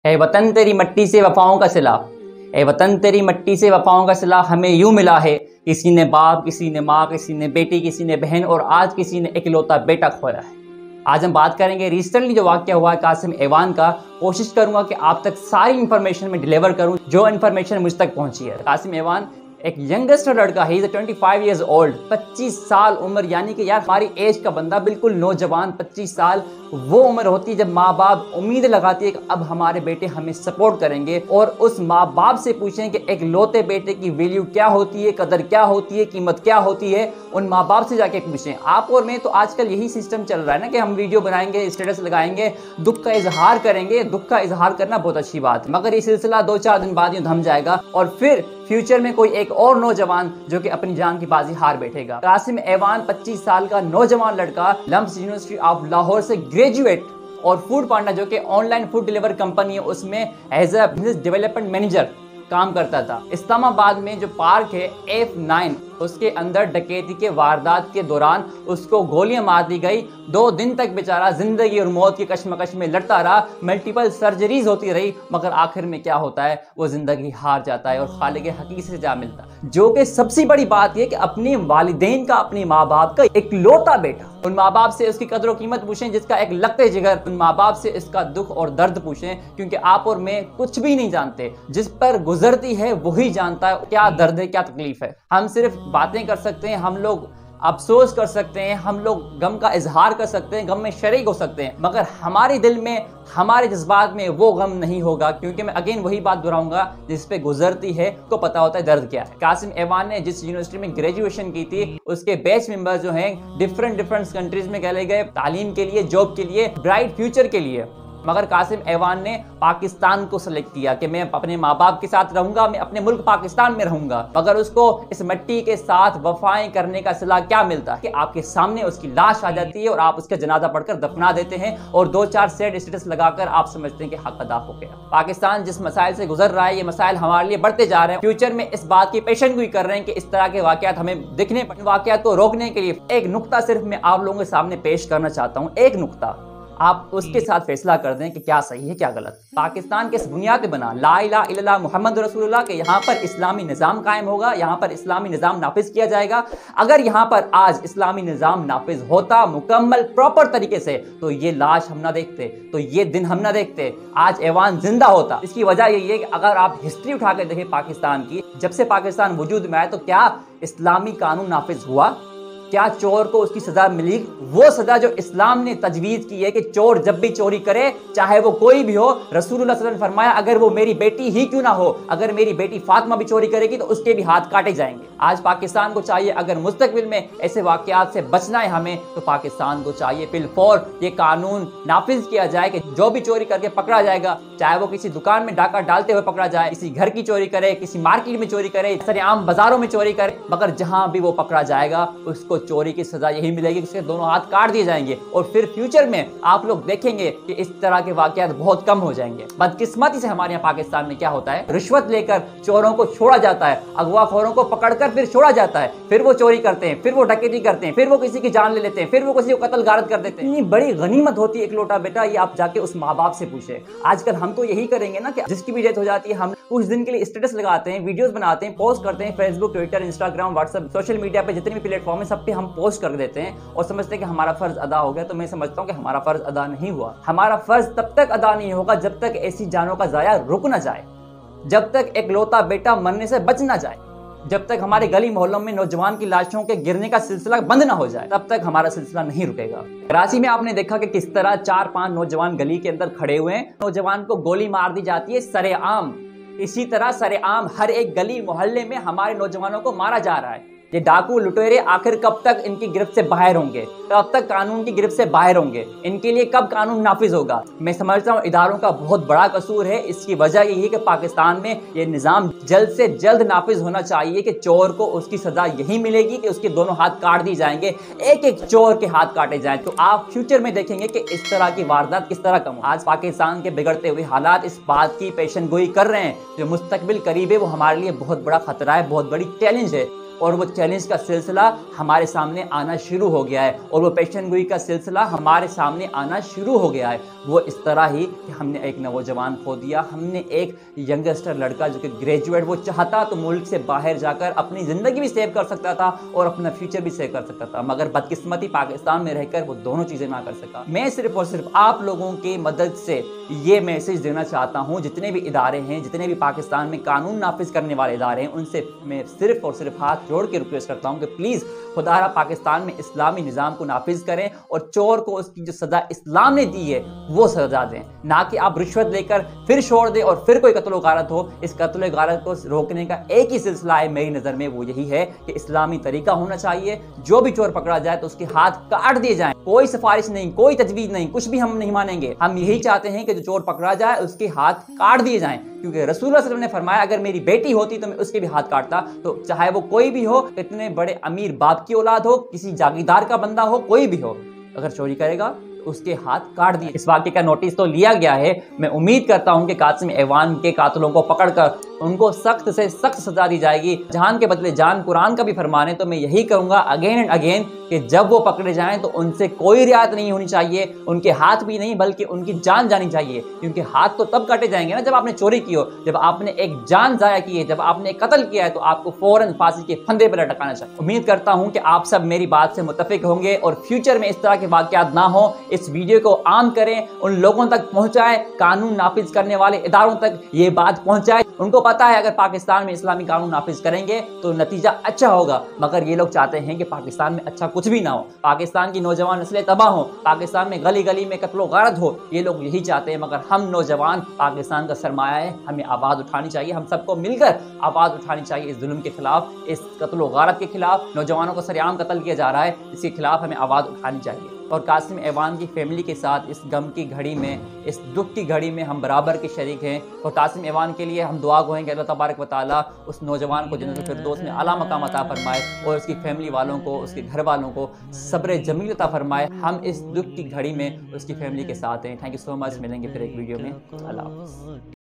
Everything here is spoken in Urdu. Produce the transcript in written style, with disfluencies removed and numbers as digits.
اے وطن تیری مٹی سے وفاؤں کا صلہ، اے وطن تیری مٹی سے وفاؤں کا صلہ ہمیں یوں ملا ہے، کسی نے باپ، کسی نے ماں، کسی نے بیٹی، کسی نے بہن، اور آج کسی نے اکلوتا بیٹا کھویا ہے۔ آج ہم بات کریں گے ریسنٹلی جو واقعہ ہوا ہے قاسم ایوان کا۔ کوشش کروں گا کہ آپ تک ساری انفارمیشن میں ڈیلیور کروں جو انفارمیشن مجھ تک پہنچی ہے۔ قاسم ایوان ایک ینگسٹر لڑکا ہے، 25 ایئرز اولڈ، 25 سال عمر، یعنی کہ یار ہماری ایج کا بندہ بالکل نوجوان 25 سال وہ عمر ہوتی ہے جب ماں باپ امید لگاتی ہے کہ اب ہمارے بیٹے ہمیں سپورٹ کریں گے، اور اس ماں باپ سے پوچھیں کہ ایک لوتے بیٹے کی ویلیو کیا ہوتی ہے، قدر کیا ہوتی ہے، قیمت کیا ہوتی ہے، ان ماں باپ سے جا کے پوچھیں۔ آپ اور میں تو آج کل یہی سسٹم چل رہا ہے نا کہ ہم ویڈیو بنائیں گے، اسٹیٹس لگائیں گے، دکھ کا اظہار کریں گے۔ دکھ کا اظہار کرنا بہت اچھی بات ہے، مگر یہ سلسلہ 2-4 دن بعد یوں تھم جائے گا اور پھر فیوچر میں کوئی ایک اور نوجوان جو کہ اپنی جان کی بازی ہار بیٹھے گا۔ قاسم ایوان 25 سال کا نوجوان لڑکا لمپس یونیورسٹی آف لاہور سے گریجویٹ، اور فوڈ پانڈا جو کہ online food deliver company ہے اس میں as a business development manager کام کرتا تھا۔ اسلام آباد میں جو پارک ہے F9 اس کے اندر ڈکیتی کے واردات کے دوران اس کو گولیاں مار دی گئی۔ 2 دن تک بیچارہ زندگی اور موت کی کشمکش میں لڑتا رہا، ملٹیپل سرجریز ہوتی رہی، مگر آخر میں کیا ہوتا ہے، وہ زندگی ہار جاتا ہے اور خالق حقیقی سے جا ملتا ہے۔ جو کہ سب سے بڑی بات یہ کہ اپنے والدین کا، اپنے ماں باپ کا اکلوتا بیٹا، ان ماں باپ سے اس کی قدر و قیمت پوچھیں جس کا ایک لگتے جگر، ان ماں باپ سے اس کا دکھ اور درد پوچھیں، کیونکہ آپ اور میں کچھ بھی نہیں جانتے، جس پر گزرتی ہے وہی جانتا ہے کیا درد ہے، کیا تکلیف ہے۔ ہم صرف باتیں کر سکتے ہیں، ہم لوگ افسوس کر سکتے ہیں، ہم لوگ غم کا اظہار کر سکتے ہیں، غم میں شریک ہو سکتے ہیں، مگر ہمارے دل میں، ہمارے جذبات میں وہ غم نہیں ہوگا، کیونکہ میں اگین وہی بات دہراؤں گا، جس پہ گزرتی ہے کو پتا ہوتا ہے درد کیا ہے۔ قاسم ایوان نے جس یونیورسٹی میں گریجویشن کی تھی، اس کے بیچ ممبر جو ہیں ڈفرنٹ کنٹریز میں چلے گئے تعلیم کے لیے، جاب کے لیے، برائٹ فیوچر کے لیے، مگر قاسم ایوان نے پاکستان کو سلیکٹ کیا کہ میں اپنے ماں باپ کے ساتھ رہوں گا، میں اپنے ملک پاکستان میں رہوں گا، مگر اس کو اس مٹی کے ساتھ وفائیں کرنے کا صلہ کیا ملتا ہے کہ آپ کے سامنے اس کی لاش آ جاتی ہے اور آپ اس کا جنازہ پڑھ کر دفنا دیتے ہیں اور 2-4 سیڈ اسٹیٹس لگا کر آپ سمجھتے ہیں کہ حق ادا ہو گیا۔ پاکستان جس مسائل سے گزر رہا ہے، یہ مسائل ہمارے لیے بڑھتے جا رہے ہیں، فیوچر میں اس بات کی پیشن گوئی کر رہے ہیں کہ اس طرح کے واقعات ہمیں دکھنے پڑیں۔ واقعات کو روکنے کے لیے ایک نقطہ صرف میں آپ لوگوں کے سامنے پیش کرنا چاہتا ہوں، ایک نقطہ، آپ اس کے ساتھ فیصلہ کر دیں کہ کیا صحیح ہے کیا غلط۔ پاکستان کس بنیاد پہ بنا؟ لا الہ الا اللہ محمد رسول اللہ، کہ یہاں پر اسلامی نظام قائم ہوگا، یہاں پر اسلامی نظام نافذ کیا جائے گا۔ اگر یہاں پر آج اسلامی نظام نافذ ہوتا مکمل پراپر طریقے سے تو یہ لاش ہم نہ دیکھتے، تو یہ دن ہم نہ دیکھتے، آج ایوان زندہ ہوتا۔ اس کی وجہ یہی ہے کہ اگر آپ ہسٹری اٹھا کے دیکھیں پاکستان کی، جب سے پاکستان وجود میں آئے تو کیا اسلامی قانون نافذ ہوا؟ کیا چور کو اس کی سزا ملی؟ وہ سزا جو اسلام نے تجویز کی ہے کہ چور جب بھی چوری کرے، چاہے وہ کوئی بھی ہو، رسول اللہ صلی اللہ علیہ وسلم نے فرمایا اگر وہ میری بیٹی ہی کیوں نہ ہو، اگر میری بیٹی فاطمہ بھی چوری کرے گی تو اس کے بھی ہاتھ کاٹے جائیں گے۔ آج پاکستان کو چاہیے اگر مستقبل میں ایسے واقعات سے بچنا ہے ہمیں، تو پاکستان کو چاہیے بالفور یہ قانون نافذ کیا جائے کہ جو بھی چوری کر کے پکڑا جائے گا، چاہے وہ کسی دکان میں ڈاکہ ڈالتے ہوئے پکڑا جائے، کسی گھر کی چوری کرے، کسی مارکیٹ میں چوری کرے، سر عام بازاروں میں چوری کرے، مگر جہاں بھی وہ پکڑا جائے گا اس کو چوری کی سزا یہی ملے گی کہ اس کے دونوں ہاتھ کاٹ دیے جائیں گے، اور پھر فیوچر میں آپ لوگ دیکھیں گے کہ اس طرح کے واقعات بہت کم ہو جائیں گے۔ بدقسمتی سے ہمارے یہاں پاکستان میں کیا ہوتا ہے، رشوت لے کر چوروں کو چھوڑا جاتا ہے، اغوا خوروں کو پکڑ کر پھر چھوڑا جاتا ہے، پھر وہ چوری کرتے ہیں، پھر وہ ڈکیتی کرتے ہیں، پھر وہ کسی کی جان لے لیتے ہیں، پھر وہ کسی کو قتل غارت کر دیتے ہیں۔ اتنی بڑی غنیمت ہوتی ہے اکلوٹا بیٹا، یہ آپ جا کے اس ماں باپ سے پوچھیں۔ آج کل ہم تو یہی کریں گے نا کہ جس کی بھی ڈیتھ ہو جاتی ہے ہم کچھ دن کے لیے اسٹیٹس لگاتے ہیں، ویڈیوز بناتے ہیں، پوسٹ کرتے ہیں، Facebook, Twitter, Instagram, WhatsApp, social media پہ جتنے بھی پلیٹ فارم ہیں سب پہ ہم پوسٹ کر دیتے ہیں اور سمجھتے ہیں کہ ہمارا فرض ادا ہو گیا۔ تو میں سمجھتا ہوں کہ ہمارا فرض ادا نہیں ہوا۔ ہمارا فرض تب تک ادا نہیں ہوگا جب تک ایسی جانوں کا ضائع رک نہ جائے، جب تک ایک لوتا بیٹا مرنے سے بچ نہ جائے، جب تک ہمارے گلی محلوں میں نوجوان کی لاشوں کے گرنے کا سلسلہ بند نہ ہو جائے، تب تک ہمارا سلسلہ نہیں رکے گا۔ کراچی میں آپ نے دیکھا کہ کس طرح 4-5 نوجوان گلی کے اندر کھڑے ہوئے ہیں، نوجوان کو گولی مار دی جاتی ہے سرے عام۔ اسی طرح سرے عام ہر ایک گلی محلے میں ہمارے نوجوانوں کو مارا جا رہا ہے۔ یہ ڈاکو لٹیرے آخر کب تک ان کی گرفت سے باہر ہوں گے، کب تک قانون کی گرفت سے باہر ہوں گے، ان کے لیے کب قانون نافذ ہوگا؟ میں سمجھتا ہوں اداروں کا بہت بڑا قصور ہے۔ اس کی وجہ یہی ہے کہ پاکستان میں یہ نظام جلد سے جلد نافذ ہونا چاہیے کہ چور کو اس کی سزا یہی ملے گی کہ اس کے دونوں ہاتھ کاٹ دی جائیں گے، ایک ایک چور کے ہاتھ کاٹے جائیں، تو آپ فیوچر میں دیکھیں گے کہ اس طرح کی واردات کس طرح کم ہو۔ آج پاکستان کے بگڑتے ہوئے حالات اس بات کی پیشن گوئی کر رہے ہیں جو مستقبل قریب ہے وہ ہمارے لیے بہت بڑا خطرہ ہے، بہت بڑی چیلنج ہے۔ اور وہ چیلنج کا سلسلہ ہمارے سامنے آنا شروع ہو گیا ہے، اور وہ پیشن گوئی کا سلسلہ ہمارے سامنے آنا شروع ہو گیا ہے۔ وہ اس طرح ہی کہ ہم نے ایک نوجوان کھو دیا، ہم نے ایک ینگسٹر لڑکا جو کہ گریجویٹ، وہ چاہتا تو ملک سے باہر جا کر اپنی زندگی بھی سیو کر سکتا تھا اور اپنا فیوچر بھی سیو کر سکتا تھا، مگر بدقسمتی پاکستان میں رہ کر وہ دونوں چیزیں نہ کر سکا۔ میں صرف اور صرف آپ لوگوں کی مدد سے یہ میسج دینا چاہتا ہوں، جتنے بھی ادارے ہیں، جتنے بھی پاکستان میں قانون نافذ کرنے والے ادارے ہیں، ان سے میں صرف اور صرف ہاتھ جوڑ کے ریکویسٹ کرتا ہوں کہ پلیز خدا را پاکستان میں اسلامی نظام کو نافذ کریں اور چور کو اس کی جو سزا اسلام نے دی ہے وہ سزا دیں، نہ کہ آپ رشوت لے کر پھر چھوڑ دیں اور پھر کوئی قتل و غارت ہو۔ اس قتل و غارت کو روکنے کا ایک ہی سلسلہ ہے میری نظر میں، وہ یہی ہے کہ اسلامی طریقہ ہونا چاہیے، جو بھی چور پکڑا جائے تو اس کے ہاتھ کاٹ دیے جائیں، کوئی سفارش نہیں، کوئی تجویز نہیں، کچھ بھی ہم نہیں مانیں گے۔ ہم یہی چاہتے ہیں کہ جو چور پکڑا جائے اس کے ہاتھ کاٹ دیے جائیں، کیونکہ رسول اللہ صلی اللہ علیہ وسلم نے فرمایا اگر میری بیٹی ہوتی تو میں اس کے بھی ہاتھ کاٹتا، تو چاہے وہ کوئی بھی ہو، اتنے بڑے امیر باپ کی اولاد ہو، کسی جاگیردار کا بندہ ہو، کوئی بھی ہو، اگر چوری کرے گا اس کے ہاتھ کاٹ دیے۔ اس واقعے کا نوٹس تو لیا گیا ہے، میں امید کرتا ہوں کہ قاسم ایوان کے قاتلوں کو پکڑ کر ان کو سخت سے سخت سزا دی جائے گی، جان کے بدلے جان قرآن کا بھی فرمان ہے۔ تو میں یہی کہوں گا اگین اینڈ اگین کہ جب وہ پکڑے جائیں تو ان سے کوئی رعایت نہیں ہونی چاہیے، ان کے ہاتھ بھی نہیں بلکہ ان کی جان جانی چاہیے، کیونکہ ہاتھ تو تب کاٹے جائیں گے نا جب آپ نے چوری کی ہو، جب آپ نے ایک جان ضائع کی ہے، جب آپ نے قتل کیا ہے، تو آپ کو فوراً پھانسی کے پھندے پر لٹکانا چاہیے۔ امید کرتا ہوں کہ آپ سب میری بات سے متفق ہوں گے اور فیوچر میں اس طرح کے واقعات نہ ہوں۔ اس ویڈیو کو عام کریں، ان لوگوں تک پہنچائیں، قانون نافذ کرنے والے اداروں تک یہ بات پہنچائیں۔ ان کو پتا ہے اگر پاکستان میں اسلامی قانون نافذ کریں گے تو نتیجہ اچھا ہوگا، مگر یہ لوگ چاہتے ہیں کہ پاکستان میں اچھا کچھ بھی نہ ہو، پاکستان کی نوجوان نسلیں تباہ ہوں، پاکستان میں گلی گلی میں قتل و غارت ہو، یہ لوگ یہی چاہتے ہیں۔ مگر ہم نوجوان پاکستان کا سرمایہ ہے، ہمیں آواز اٹھانی چاہیے، ہم سب کو مل کر آواز اٹھانی چاہیے اس ظلم کے خلاف، اس قتل و غارت کے خلاف۔ نوجوانوں کو سرعام قتل کیا جا رہا ہے، اس کے خلاف ہمیں آواز اٹھانی چاہیے۔ اور قاسم ایوان کی فیملی کے ساتھ اس غم کی گھڑی میں، اس دکھ کی گھڑی میں ہم برابر کے شریک ہیں، اور قاسم ایوان کے لیے ہم دعا گو ہیں کہ اللہ تبارک و تعالیٰ اس نوجوان کو جنت الفردوس میں اعلیٰ مقام عطا فرمائے اور اس کی فیملی والوں کو، اس کے گھر والوں کو صبر جمیل عطا فرمائے۔ ہم اس دکھ کی گھڑی میں اس کی فیملی کے ساتھ ہیں۔ تھینک یو سو مچ، ملیں گے پھر ایک ویڈیو میں۔ اللہ حافظ۔